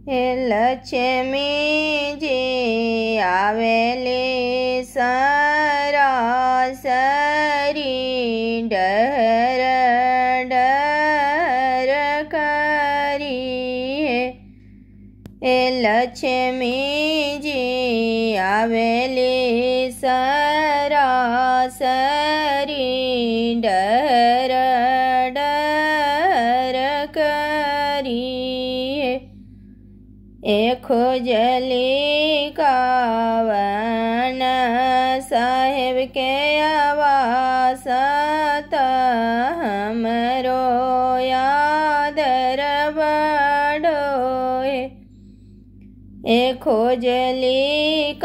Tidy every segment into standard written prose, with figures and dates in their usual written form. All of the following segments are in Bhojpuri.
હે લક્ષ્મીજી આવેલી સરાસરી ડહર ડહર કરી હે લક્ષ્મીજી આવેલી સરાસરી ડહર ડહર કરી એ ખોજલી કાવન સાહેબ કે આવાસત हमरो यादर बड़ो ए खोजली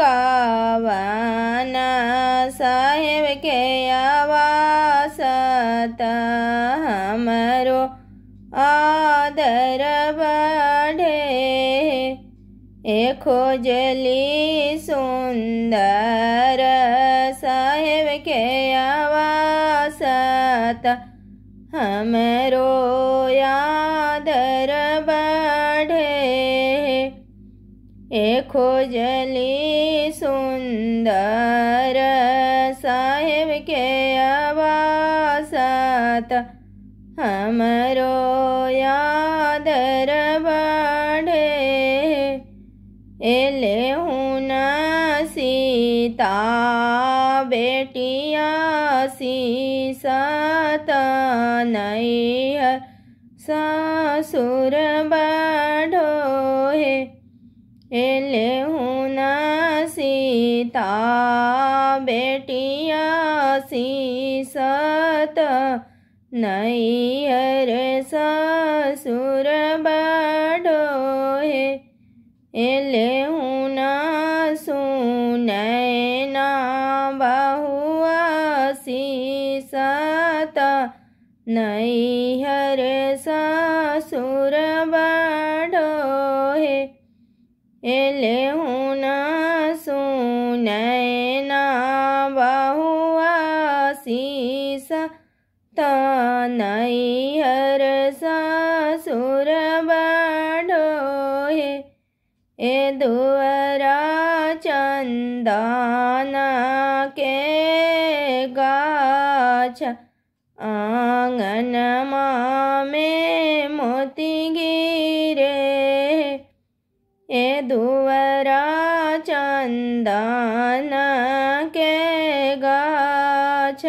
कावन साहेब के आवासत हमरो आदर बढ़े ए खोजली सुंदर साहेब के आवासत हमरो यादर बढ़े ए खोजली सुंदर साहेब के आवासत हमरो यादर बढ़े एले हूँ सीता बेटिया सीसत नैहर ससुर बढ़ो है एले हूँ सीता बेटिया सीसत नैहर ससुर बढ़ो है एले हूँ सुनैना बहुआ सीसत नैहर ससुर बढ़ो है एले हूँ सुनैना बहुआ सीसत नैहर ससुर बढ़ो है ए दुअरा चंदन के गाछ आंगन में मोती गिरे ए दुअरा चंदन के गाछ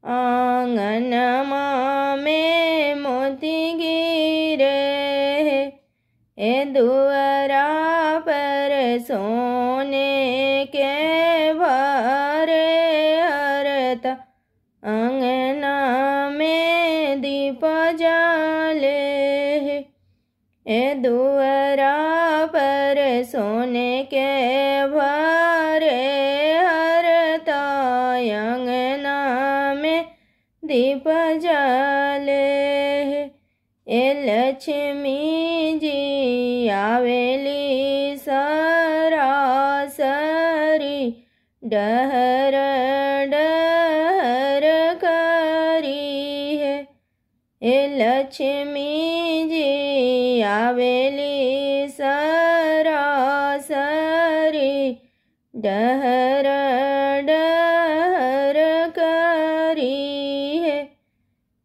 आंगन में मोती गिरे ए दुअरा पर सोने के भरे हरत अंगना में दीप जाले ए दुअरा पर सोने के भरे हरत अंगना में दीप जाले ए लक्ष्मी जी आवेली सरासरी डहर डहर करी है ए लक्ष्मी जी आवेली सरासरी डहर डहर करी है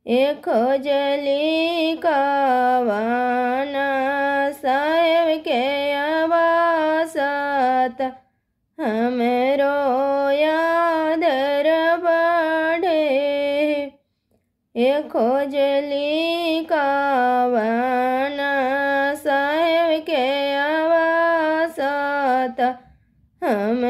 ए खोजली कावन साहेब के आवासत हमरो यादर बढ़े ए खोजली कावन साहेब के आवासत हम